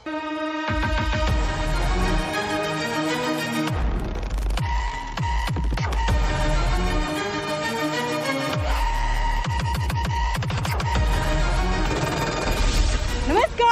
नमस्कार,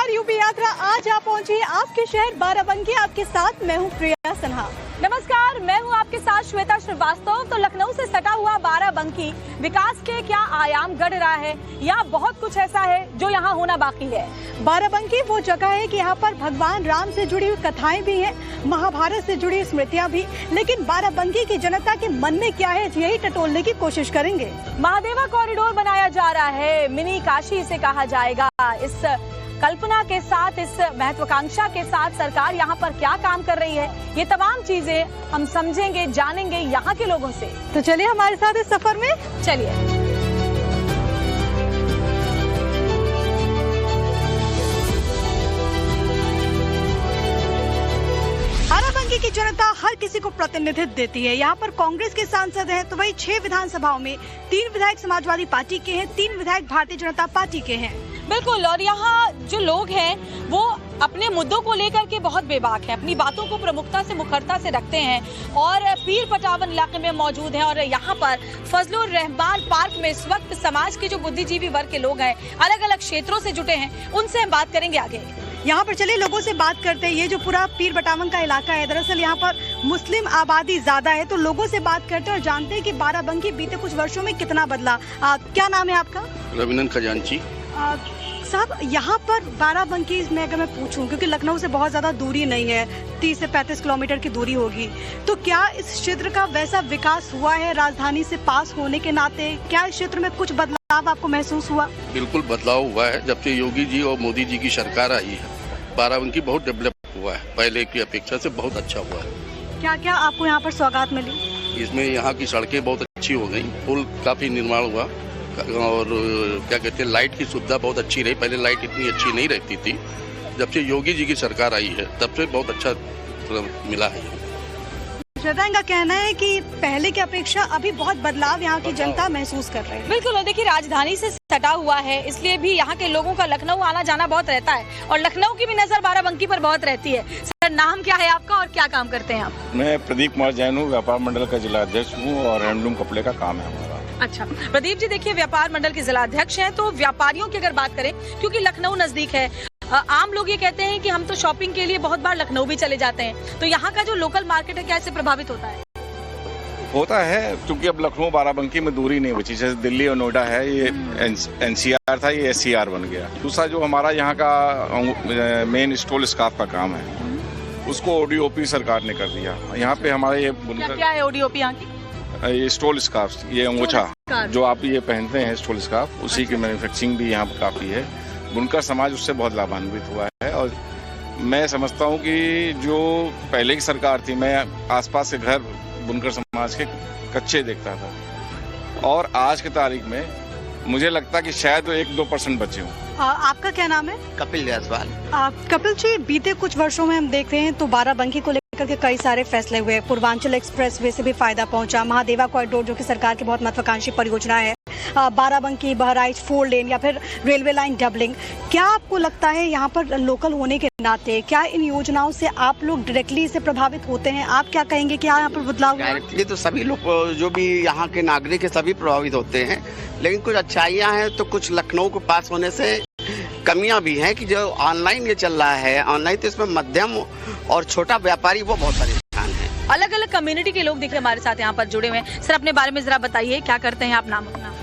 यूपी यात्रा आज आप पहुंची आपके शहर बाराबंकी। आपके साथ मैं हूं प्रिया सन्हा। नमस्कार, मैं हूं आपके साथ श्वेता श्रीवास्तव। तो लखनऊ से सटा हुआ बाराबंकी विकास के क्या आयाम गढ़ रहा है या बहुत कुछ ऐसा है जो यहाँ होना बाकी है। बाराबंकी वो जगह है कि यहाँ पर भगवान राम से जुड़ी हुई कथाएं भी हैं, महाभारत से जुड़ी स्मृतियां भी। लेकिन बाराबंकी की जनता के मन में क्या है, यही टटोलने की कोशिश करेंगे। महादेवा कॉरिडोर बनाया जा रहा है, मिनी काशी इसे कहा जाएगा। इस कल्पना के साथ, इस महत्वाकांक्षा के साथ सरकार यहाँ पर क्या काम कर रही है, ये तमाम चीजें हम समझेंगे, जानेंगे यहाँ के लोगों से। तो चलिए हमारे साथ इस सफर में चलिए। बाराबंकी की जनता हर किसी को प्रतिनिधित्व देती है। यहाँ पर कांग्रेस के सांसद हैं, तो वही 6 विधानसभाओं में 3 विधायक समाजवादी पार्टी के हैं, 3 विधायक भारतीय जनता पार्टी के हैं। बिल्कुल, और यहाँ जो लोग हैं वो अपने मुद्दों को लेकर के बहुत बेबाक हैं, अपनी बातों को प्रमुखता से, मुखरता से रखते हैं और पीर पटावन इलाके में मौजूद हैं। और यहाँ पर फजलुर रहमान पार्क में इस वक्त समाज के जो बुद्धिजीवी वर्ग के लोग हैं, अलग अलग क्षेत्रों से जुटे हैं, उनसे हम बात करेंगे आगे। यहाँ पर चलिए लोगों से बात करते हैं। ये जो पूरा पीर पटावन का इलाका है, दरअसल यहाँ पर मुस्लिम आबादी ज्यादा है, तो लोगों से बात करते हैं और जानते हैं कि बाराबंकी बीते कुछ वर्षों में कितना बदला। क्या नाम है आपका? रविनंदन खजांची। साहब, यहाँ पर बाराबंकी में अगर मैं पूछूं, क्योंकि लखनऊ से बहुत ज्यादा दूरी नहीं है, 30 से 35 किलोमीटर की दूरी होगी, तो क्या इस क्षेत्र का वैसा विकास हुआ है राजधानी से पास होने के नाते? क्या इस क्षेत्र में कुछ बदलाव आपको महसूस हुआ? बिल्कुल बदलाव हुआ है। जब से योगी जी और मोदी जी की सरकार आई है, बाराबंकी बहुत डेवलप हुआ है, पहले की अपेक्षा से बहुत अच्छा हुआ है। क्या क्या आपको यहाँ पर सौगात मिली? इसमें यहाँ की सड़कें बहुत अच्छी हो गई, पुल काफी निर्माण हुआ और क्या कहते हैं, लाइट की सुविधा बहुत अच्छी रही। पहले लाइट इतनी अच्छी नहीं रहती थी। जब से योगी जी की सरकार आई है तब से बहुत अच्छा मिला है। श्वेता का कहना है कि पहले की अपेक्षा अभी बहुत बदलाव यहाँ की जनता महसूस कर रही है। बिल्कुल, और देखिए राजधानी से सटा हुआ है, इसलिए भी यहाँ के लोगों का लखनऊ आना जाना बहुत रहता है और लखनऊ की भी नजर बाराबंकी पर बहुत रहती है। सर, नाम क्या है आपका और क्या काम करते हैं आप? मैं प्रदीप कुमार जैन हूँ, व्यापार मंडल का जिला अध्यक्ष हूँ और हैंडलूम कपड़े का काम है हमारा। अच्छा प्रदीप जी, देखिए व्यापार मंडल के जिला अध्यक्ष हैं, तो व्यापारियों की अगर बात करें, क्योंकि लखनऊ नजदीक है, आम लोग ये कहते हैं कि हम तो शॉपिंग के लिए बहुत बार लखनऊ भी चले जाते हैं, तो यहाँ का जो लोकल मार्केट है क्या इससे प्रभावित होता है? होता है, क्योंकि अब लखनऊ बाराबंकी में दूरी नहीं बची। जैसे दिल्ली और नोएडा है, ये एनसीआर था, ये एससीआर बन गया। दूसरा जो हमारा यहाँ का मेन स्टॉल स्कार्फ का काम है, उसको ओडीओपी सरकार ने कर दिया। यहाँ पे हमारे ये क्या है ओडीओपी यहाँ की? ये स्टोल स्कार्फ, ये अंगोछा जो आप ये पहनते हैं स्टोल स्कार्फ, उसी की मैन्युफैक्चरिंग भी यहाँ पर काफ़ी है। बुनकर समाज उससे बहुत लाभान्वित हुआ है और मैं समझता हूँ कि जो पहले की सरकार थी, मैं आसपास के घर बुनकर समाज के कच्चे देखता था और आज की तारीख में मुझे लगता है कि शायद 1-2% बचे हों। आपका क्या नाम है? कपिल जायसवाल। कपिल जी, बीते कुछ वर्षों में हम देख रहे हैं तो बाराबंकी को लेकर के कई सारे फैसले हुए। पूर्वांचल एक्सप्रेसवे से भी फायदा पहुंचा, महादेवा कॉरिडोर जो कि सरकार की बहुत महत्वाकांक्षी परियोजना है, बाराबंकी बहराइच 4 लेन या फिर रेलवे लाइन डबलिंग। क्या आपको लगता है यहाँ पर लोकल होने के नाते क्या इन योजनाओं से आप लोग डायरेक्टली से प्रभावित होते हैं? आप क्या कहेंगे कि यहाँ पर बदलाव? डायरेक्टली तो सभी लोग जो भी यहाँ के नागरिक है सभी प्रभावित होते हैं, लेकिन कुछ अच्छाइयाँ हैं तो कुछ लखनऊ को पास होने से कमियां भी हैं कि जो ऑनलाइन ये चल रहा है, ऑनलाइन तो इसमें मध्यम और छोटा व्यापारी वो बहुत परेशान है। अलग अलग कम्युनिटी के लोग दिख रहे हैं हमारे साथ यहाँ पर जुड़े हुए हैं। सर, अपने बारे में जरा बताइए, क्या करते हैं आप? नाम अपना?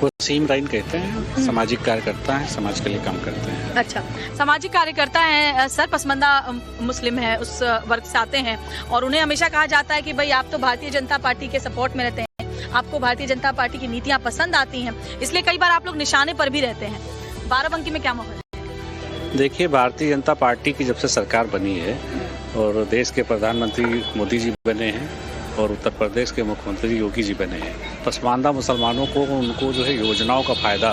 वसीम राइन कहते हैं, सामाजिक कार्यकर्ता है, समाज के लिए काम करते हैं। अच्छा, सामाजिक कार्यकर्ता हैं सर, पसमंदा मुस्लिम है, उस वर्ग से आते हैं और उन्हें हमेशा कहा जाता है कि भाई आप तो भारतीय जनता पार्टी के सपोर्ट में रहते हैं, आपको भारतीय जनता पार्टी की नीतियां पसंद आती हैं, इसलिए कई बार आप लोग निशाने पर भी रहते हैं। बाराबंकी में क्या माहौल है? देखिए, भारतीय जनता पार्टी की जब से सरकार बनी है और देश के प्रधानमंत्री मोदी जी बने हैं और उत्तर प्रदेश के मुख्यमंत्री योगी जी बने हैं, पसमानदा मुसलमानों को उनको जो है योजनाओं का फायदा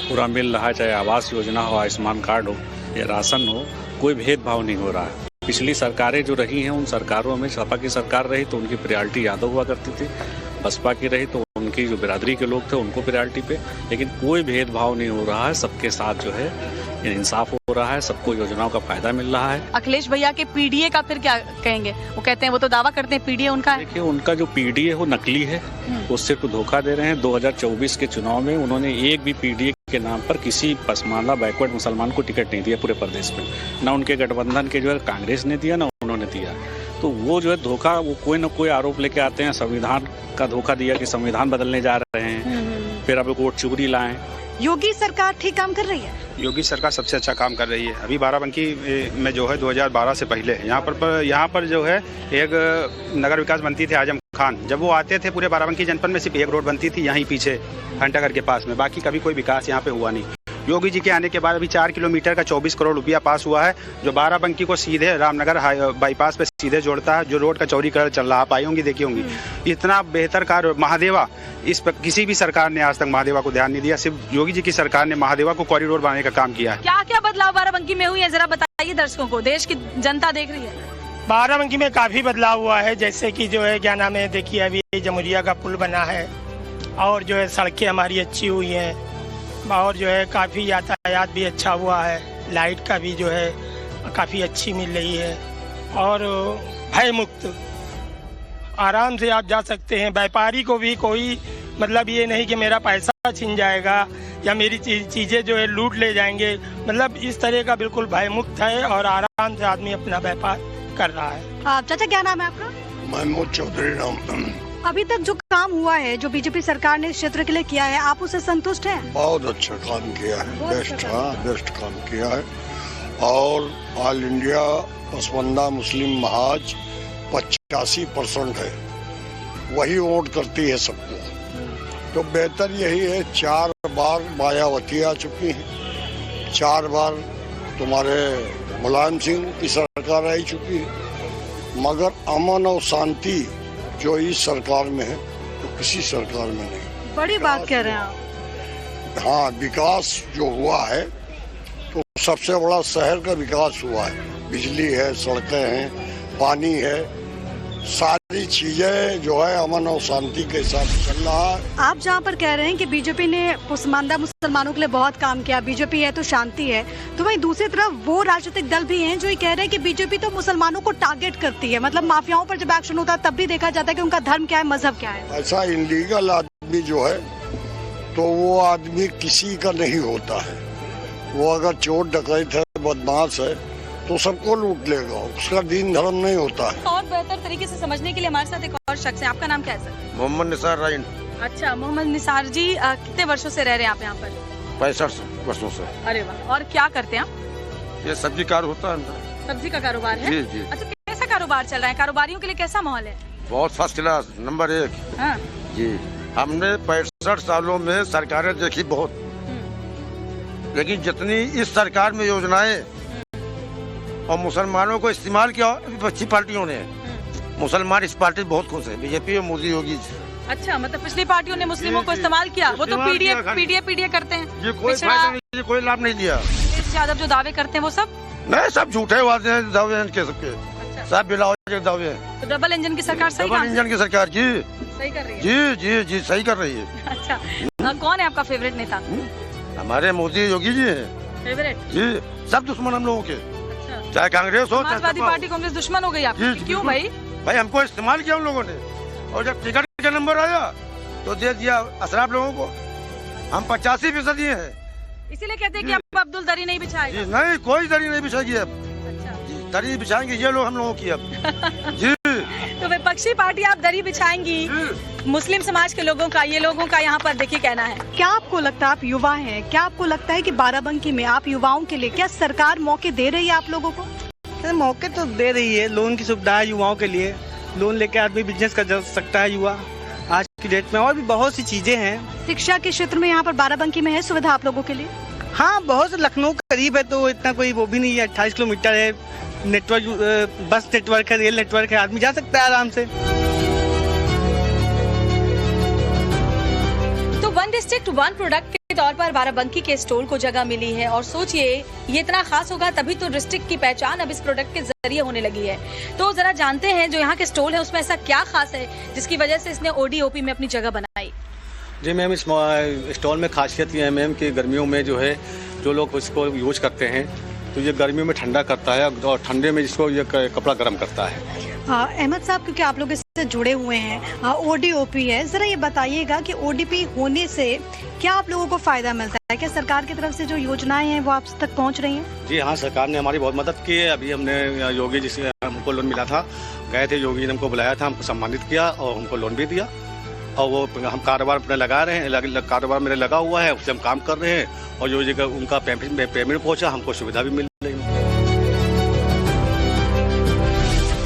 पूरा मिल रहा है, चाहे आवास योजना हो, आयुष्मान कार्ड हो या राशन हो, कोई भेदभाव नहीं हो रहा है। पिछली सरकारें जो रही हैं उन सरकारों में सपा की सरकार रही तो उनकी प्रायोरिटी यादव हुआ करती थी, बसपा की रही तो उनकी जो बिरादरी के लोग थे उनको प्रायोरिटी पे, लेकिन कोई भेदभाव नहीं हो रहा है, सबके साथ जो है इंसाफ हो हो रहा है, सबको योजनाओं का फायदा मिल रहा है। अखिलेश भैया के पीडीए का फिर क्या कहेंगे? वो कहते हैं, वो तो दावा करते हैं पीडीए उनका है। देखिए, उनका जो पीडीए वो नकली है, वो सिर्फ धोखा दे रहे हैं। 2024 के चुनाव में उन्होंने एक भी पीडीए के नाम पर किसी पसमानदा बैकवर्ड मुसलमान को टिकट नहीं दिया पूरे प्रदेश में। ना उनके गठबंधन के जो है कांग्रेस ने दिया, ना उन्होंने दिया। तो वो जो है धोखा, वो कोई ना कोई आरोप लेके आते हैं। संविधान का धोखा दिया कि संविधान बदलने जा रहे हैं, फिर अब वोट चोरी लाएं। योगी सरकार ठीक काम कर रही है? योगी सरकार सबसे अच्छा काम कर रही है। अभी बाराबंकी में जो है 2012 से पहले यहाँ पर जो है एक नगर विकास मंत्री थे आजम खान। जब वो आते थे पूरे बाराबंकी जनपद में सिर्फ एक रोड बनती थी यहीं पीछे घंटाघर के पास में, बाकी कभी कोई विकास यहाँ पे हुआ नहीं। योगी जी के आने के बाद अभी 4 किलोमीटर का 24 करोड़ रुपया पास हुआ है, जो बाराबंकी को सीधे रामनगर बाईपास पे सीधे जोड़ता है, जो रोड का चौड़ीकरण चल रहा है। आप आई होंगी, देखी होंगी। इतना बेहतर कार्य महादेवा, इस पर किसी भी सरकार ने आज तक महादेवा को ध्यान नहीं दिया। सिर्फ योगी जी की सरकार ने महादेवा को कॉरिडोर बनाने का काम किया है। क्या क्या बदलाव बाराबंकी में हुई है, जरा बताइए दर्शकों को, देश की जनता देख रही है। बाराबंकी में काफी बदलाव हुआ है, जैसे कि जो है क्या नाम है, देखिए अभी जमुरिया का पुल बना है, और जो है सड़कें हमारी अच्छी हुई हैं, और जो है काफ़ी यातायात भी अच्छा हुआ है। लाइट का भी जो है काफ़ी अच्छी मिल रही है, और भय मुक्त आराम से आप जा सकते हैं। व्यापारी को भी कोई मतलब ये नहीं कि मेरा पैसा छिन जाएगा या मेरी चीज़ें जो है लूट ले जाएंगे, मतलब इस तरह का बिल्कुल भय मुक्त है, और आराम से आदमी अपना व्यापार कर रहा है। चाचा, क्या नाम है आपका? महमूद चौधरी नाम। अभी तक जो काम हुआ है, जो बीजेपी सरकार ने इस क्षेत्र के लिए किया है, आप उससे संतुष्ट हैं? बहुत अच्छा काम किया है, बेस्ट काम किया है। और ऑल इंडिया पसमानदा मुस्लिम महाज 85% है, वही वोट करती है सबको। तो बेहतर यही है, 4 बार मायावती आ चुकी है, 4 बार तुम्हारे मुलायम सिंह की सरकार आई चुकी है, मगर अमन और शांति जो इस सरकार में है तो किसी सरकार में नहीं। बड़ी बात कह रहे हैं आप। हाँ, विकास जो हुआ है तो सबसे बड़ा शहर का विकास हुआ है। बिजली है, सड़कें हैं, पानी है, सारी चीजें जो है अमन और शांति के साथ चल रहा है। आप जहाँ पर कह रहे हैं कि बीजेपी ने पसमानदा मुसलमानों के लिए बहुत काम किया, बीजेपी है तो शांति है, तो वहीं दूसरी तरफ वो राजनीतिक दल भी हैं जो ये कह रहे हैं कि बीजेपी तो मुसलमानों को टारगेट करती है। मतलब माफियाओं पर जब एक्शन होता है तब भी देखा जाता है कि उनका धर्म क्या है, मजहब क्या है। ऐसा इनलीगल आदमी जो है तो वो आदमी किसी का नहीं होता है। वो अगर चोर डकैत है, बदमाश है, तो सबको लूट लेगा, उसका दीन धर्म नहीं होता है। और बेहतर तरीके से समझने के लिए हमारे साथ एक और शख्स है। आपका नाम क्या है सर? मोहम्मद निसार राइन। अच्छा, मोहम्मद निसार जी, कितने वर्षों से रह रहे हैं आप यहाँ पर? 65 वर्षों से। अरे वाह, और क्या करते हैं आप? ये सब्जी कार होता है। सब्जी का कारोबार है? जी जी। अच्छा, कैसा कारोबार चल रहा है? कारोबारियों के लिए कैसा माहौल है? बहुत फर्स्ट क्लास, नंबर 1। हाँ। जी, हमने 65 सालों में सरकारें देखी बहुत, लेकिन जितनी इस सरकार में योजनाएं और मुसलमानों को इस्तेमाल किया अच्छी पार्टियों ने, मुसलमान इस पार्टी बहुत खुश है, बीजेपी और मोदी योगी। अच्छा, मतलब पिछली पार्टियों ने मुस्लिमों को इस्तेमाल किया, वो तो पीडीए करते हैं। ये कोई फायदा नहीं, कोई लाभ नहीं दिया। अखिलेश यादव जो दावे करते हैं वो सब नहीं, सब झूठे वादे हैं, दावे हैं इनके सबके। अच्छा। सब बिलावज दावे हैं। तो डबल इंजन की सरकार सही डबल इंजन की सरकार जी सही कर रही है। जी जी जी सही कर रही है। अच्छा, कौन है आपका फेवरेट नेता? हमारे मोदी योगी जी हैं। फेवरेट जी, सब दुश्मन हम लोगों के, चाहे कांग्रेस हो, समाजवादी पार्टी कांग्रेस दुश्मन हो गई आपकी। क्यों भाई? भाई हमको इस्तेमाल किया उन लोगों ने, और जब टिकट का नंबर आया तो दे दिया अशराफ लोगों को। हम 85% हैं, इसीलिए कहते हैं कि अब अब्दुल दरी नहीं बिछाएगा। नहीं, कोई दरी नहीं बिछाएगी अब। अच्छा, दरी बिछाएंगे ये लोग हम लोगों की अब। जी, तो विपक्षी पार्टी आप दरी बिछाएंगी मुस्लिम समाज के लोगों का, ये लोगों का यहाँ पर देखिए कहना है। क्या आपको लगता है, आप युवा हैं, क्या आपको लगता है कि बाराबंकी में आप युवाओं के लिए क्या सरकार मौके दे रही है आप लोगों को? मौके तो दे रही है, लोन की सुविधा है युवाओं के लिए, लोन लेके आदमी बिजनेस कर सकता है युवा आज की डेट में, और भी बहुत सी चीजें हैं। शिक्षा के क्षेत्र में यहाँ पर बाराबंकी में है सुविधा आप लोगों के लिए? हाँ, बहुत, लखनऊ करीब है तो इतना कोई वो भी नहीं है, 28 किलोमीटर है, नेटवर्क, बस नेटवर्क है, रेल नेटवर्क है, आदमी जा सकता है आराम से। तो वन डिस्ट्रिक्ट वन प्रोडक्ट के तौर पर बाराबंकी के स्टोर को जगह मिली है, और सोचिए ये इतना खास होगा तभी तो डिस्ट्रिक्ट की पहचान अब इस प्रोडक्ट के जरिए होने लगी है। तो जरा जानते हैं जो यहाँ के स्टॉल है उसमें ऐसा क्या खास है जिसकी वजह से इसने ओडीओपी में अपनी जगह बनाई। जी मैम, इस स्टॉल में खासियत ये है मैम कि गर्मियों में जो है जो लोग इसको यूज करते हैं तो ये गर्मियों में ठंडा करता है और ठंडे में इसको ये कपड़ा गर्म करता है। अहमद साहब, क्योंकि आप लोग इससे जुड़े हुए हैं, ओडीओपी है, जरा ये बताइएगा कि ओडीपी होने से क्या आप लोगों को फायदा मिलता है? क्या सरकार की तरफ से जो योजनाएं हैं वो आप तक पहुंच रही हैं? जी हाँ, सरकार ने हमारी बहुत मदद की है। अभी हमने योगी जी से हमको लोन मिला था, गए थे, योगी ने हमको बुलाया था, हमको सम्मानित किया और हमको लोन भी दिया। और वो हम कारोबार अपने लगा रहे हैं, कारोबार मेरे लगा हुआ है, उससे हम काम कर रहे हैं और जो जगह उनका पेमेंट पहुंचा, हमको सुविधा भी मिल रही है।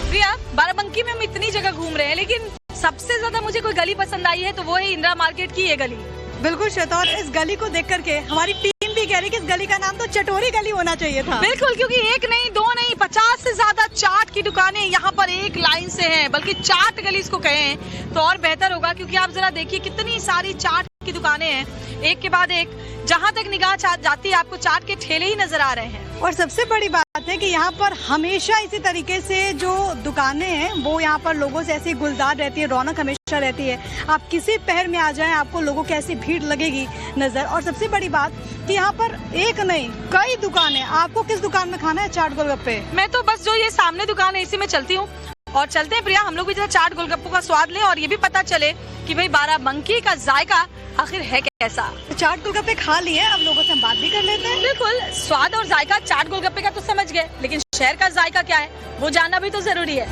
प्रिया, बाराबंकी में हम इतनी जगह घूम रहे हैं, लेकिन सबसे ज्यादा मुझे कोई गली पसंद आई है तो वो है इंदिरा मार्केट की ये गली। बिल्कुल श्वेता, और इस गली को देख करके हमारी टीम भी कह रही कि इस गली का नाम तो चटोरी गली होना चाहिए था। बिल्कुल, क्योंकि एक नहीं, दो नहीं, 50 से ज्यादा चाट की दुकानें यहाँ पर एक लाइन से हैं, बल्कि चाट गली इसको कहें तो और बेहतर होगा, क्योंकि आप जरा देखिए कितनी सारी चाट की दुकानें हैं, एक के बाद एक। जहाँ तक निगाह जाती है आपको चाट के ठेले ही नजर आ रहे हैं। और सबसे बड़ी बात है कि यहाँ पर हमेशा इसी तरीके से जो दुकानें हैं वो यहाँ पर लोगों से ऐसी गुलजार रहती है, रौनक हमेशा रहती है। आप किसी पहर में आ जाएं, आपको लोगों की ऐसी भीड़ लगेगी नजर। और सबसे बड़ी बात कि यहाँ पर एक नहीं कई दुकानें। आपको किस दुकान में खाना है चाट गोलगप्पे? मैं तो बस जो ये सामने दुकान है इसी में चलती हूँ। और चलते हैं प्रिया, हम लोग भी जरा चाट गोलगप्पों का स्वाद लें और ये भी पता चले कि भाई बाराबंकी का जायका आखिर है कैसा। चाट गोलगप्पे खा लिए, अब लोगों से हम बात भी कर लेते हैं। बिल्कुल, स्वाद और जायका चाट गोलगप्पे का तो समझ गए, लेकिन शहर का जायका क्या है वो जानना भी तो जरूरी है।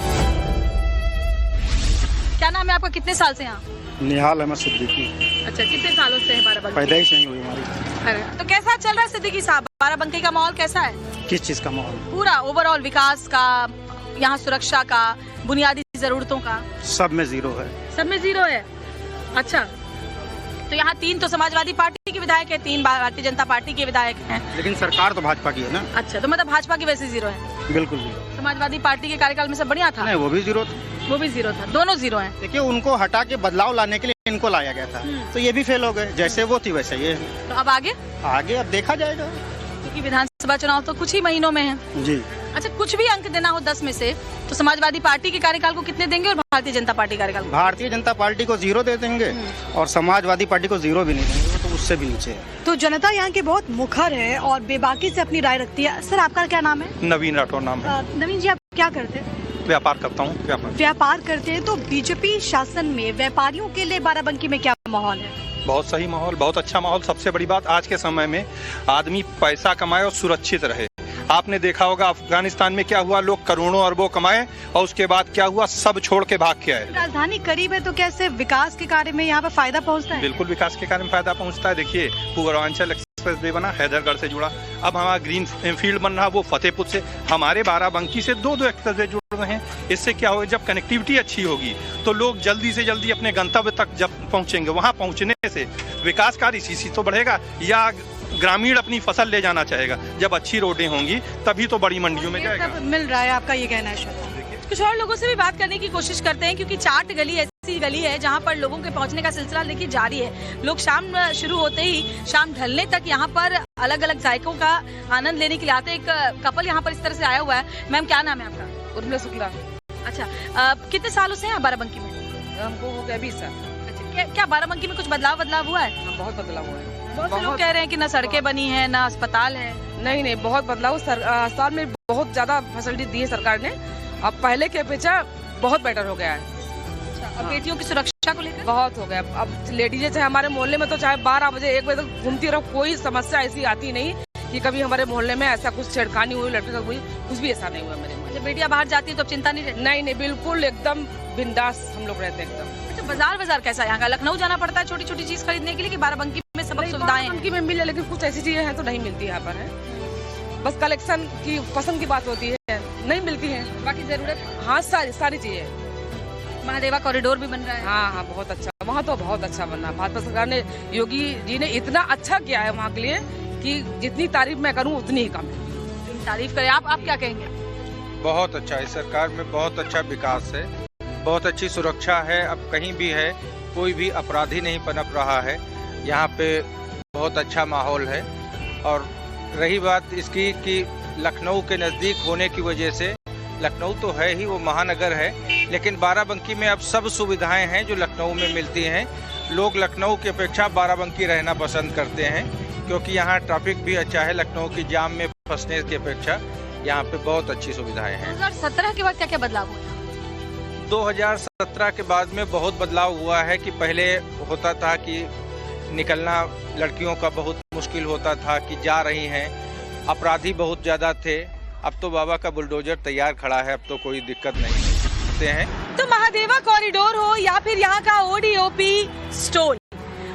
क्या नाम है आपका, कितने साल से यहाँ? निहाल अहमद सिद्दीकी। अच्छा, कितने सालों से है बाराबंकी? पैदाइश नहीं हुई हमारी। अरे, तो कैसा चल रहा है सिद्दीकी साहब, बाराबंकी का माहौल कैसा है? किस चीज का माहौल? पूरा ओवरऑल विकास का, यहाँ सुरक्षा का, बुनियादी जरूरतों का। सब में जीरो है। सब में जीरो है। अच्छा, तो यहाँ 3 तो समाजवादी पार्टी के विधायक है, 3 भारतीय जनता पार्टी के विधायक हैं, लेकिन सरकार तो भाजपा की है ना। अच्छा, तो मतलब भाजपा की वैसे जीरो है? बिल्कुल जीरो। समाजवादी पार्टी के कार्यकाल में सब बढ़िया था? नहीं, वो भी जीरो था। वो भी जीरो था, दोनों जीरो हैं। देखिए, उनको हटा के बदलाव लाने के लिए इनको लाया गया था, तो ये भी फेल हो गए। जैसे वो थी वैसे ये है। तो अब आगे अब देखा जाएगा, क्योंकि विधानसभा चुनाव तो कुछ ही महीनों में है। जी। अच्छा, कुछ भी अंक देना हो 10 में से, तो समाजवादी पार्टी के कार्यकाल को कितने देंगे और भारतीय जनता पार्टी कार्यकाल को? भारतीय जनता पार्टी को 0 दे देंगे और समाजवादी पार्टी को 0 भी नहीं देंगे, तो उससे भी नीचे है। तो जनता यहाँ की बहुत मुखर है और बेबाकी से अपनी राय रखती है। सर, आपका क्या नाम है? नवीन राठौर नाम है। नवीन जी, आप क्या करते हैं? व्यापार करता हूँ। व्यापार करते हैं। तो बीजेपी शासन में व्यापारियों के लिए बाराबंकी में क्या माहौल है? बहुत सही माहौल, बहुत अच्छा माहौल। सबसे बड़ी बात, आज के समय में आदमी पैसा कमाए और सुरक्षित रहे। आपने देखा होगा अफगानिस्तान में क्या हुआ, लोग करोड़ों अरबों कमाए और उसके बाद क्या हुआ, सब छोड़ के भाग के आए। राजधानी करीब है तो कैसे विकास के कार्य में यहाँ पर फायदा पहुँचता है? बिल्कुल, विकास के कार्य में फायदा पहुँचता है। देखिए, पूर्वांचल एक्सप्रेस वे बना, हैदरगढ़ से जुड़ा, अब हमारा ग्रीन फील्ड बन रहा, वो फतेहपुर से, हमारे बाराबंकी से 2 एक्सप्रेस वे जुड़ रहे हैं। इससे क्या होगा, जब कनेक्टिविटी अच्छी होगी तो लोग जल्दी से जल्दी अपने गंतव्य तक जब पहुँचेंगे, वहाँ पहुँचने से विकास कार्य इसी तो बढ़ेगा। या ग्रामीण अपनी फसल ले जाना चाहेगा, जब अच्छी रोडें होंगी तभी तो बड़ी मंडियों में जाएगा। मिल रहा है, आपका ये कहना है श्वेता? कुछ और लोगों से भी बात करने की कोशिश करते हैं, क्योंकि चाट गली ऐसी गली है जहां पर लोगों के पहुंचने का सिलसिला देखिए जारी है। लोग शाम शुरू होते ही शाम ढलने तक यहाँ पर अलग अलग जायकों का आनंद लेने के लिए आते हैं। एक कपल यहाँ पर इस तरह से आया हुआ है। मैम, क्या नाम है आपका? उर्मिला शुक्ला। अच्छा, कितने सालों से हैं बाराबंकी में? हमको हो गया 20 साल। अच्छा, क्या बाराबंकी में कुछ बदलाव हुआ है? बहुत बदलाव हुआ है। बहुत से लोग कह रहे हैं कि न सड़कें बनी है, न अस्पताल है। नहीं, बहुत बदलाव। अस्पताल में बहुत ज्यादा फैसिलिटी दी है सरकार ने, अब पहले के अपेक्षा बहुत बेटर हो गया है। अब बेटियों की सुरक्षा को लेकर बहुत हो गया। अब लेडीज चाहे हमारे मोहल्ले में तो चाहे 12 बजे 1 बजे तक घूमती रहो, कोई समस्या ऐसी आती नहीं कि कभी हमारे मोहल्ले में ऐसा कुछ छेड़खानी हुई, लड़की का हुई, कुछ भी ऐसा नहीं हुआ मेरे मोहल्ले। बेटियां बाहर जाती है तो चिंता नहीं रहती? नहीं, बिल्कुल एकदम बिंदास हम लोग रहते हैं एकदम। अच्छा, बाजार कैसा है यहाँ का? लखनऊ जाना पड़ता है छोटी छोटी चीज खरीदने के लिए कि बाराबंकी में सब सुविधाएं? बाराबंकी में मिले, लेकिन कुछ ऐसी चीजें हैं तो नहीं मिलती यहाँ पर है। बस कलेक्शन की पसंद की बात होती है, नहीं मिलती है। बाकी जरूरत? हाँ, सारी चीजें। महादेवा कॉरिडोर भी बन रहा है। हाँ, बहुत अच्छा, वहाँ तो बहुत अच्छा बना। भाजपा सरकार ने, योगी जी ने इतना अच्छा किया है वहाँ के लिए कि जितनी तारीफ मैं करूँ उतनी ही कम है। तारीफ करें आप क्या कहेंगे? बहुत अच्छा है, सरकार में बहुत अच्छा विकास है, बहुत अच्छी सुरक्षा है। अब कहीं भी है, कोई भी अपराधी नहीं पनप रहा है। यहाँ पे बहुत अच्छा माहौल है। और रही बात इसकी कि लखनऊ के नज़दीक होने की वजह से, लखनऊ तो है ही, वो महानगर है, लेकिन बाराबंकी में अब सब सुविधाएं हैं जो लखनऊ में मिलती हैं। लोग लखनऊ की अपेक्षा बाराबंकी रहना पसंद करते हैं, क्योंकि यहाँ ट्रैफिक भी अच्छा है। लखनऊ की जाम में फंसने की अपेक्षा यहाँ पे बहुत अच्छी सुविधाएं हैं। 2017 के बाद क्या क्या बदलाव हुआ? 2017 के बाद में बहुत बदलाव हुआ है कि पहले होता था कि निकलना लड़कियों का बहुत मुश्किल होता था कि जा रही हैं, अपराधी बहुत ज़्यादा थे। अब तो बाबा का बुलडोजर तैयार खड़ा है, अब तो कोई दिक्कत नहीं हैं। तो महादेवा कॉरिडोर हो या फिर यहाँ का ओडीओपी स्टोल,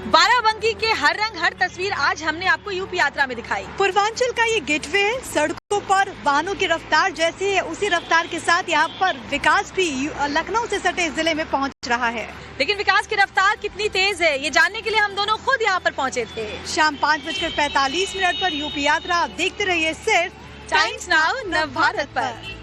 बाराबंकी के हर रंग हर तस्वीर आज हमने आपको यूपी यात्रा में दिखाई। पूर्वांचल का ये गेटवे है। सड़कों पर वाहनों की रफ्तार जैसी है, उसी रफ्तार के साथ यहाँ पर विकास भी लखनऊ से सटे जिले में पहुँच रहा है। लेकिन विकास की रफ्तार कितनी तेज है, ये जानने के लिए हम दोनों खुद यहाँ पर पहुँचे थे। शाम 5:45 पर यूपी यात्रा आप देखते रहिए सिर्फ टाइम्स नाउ नव भारत पर।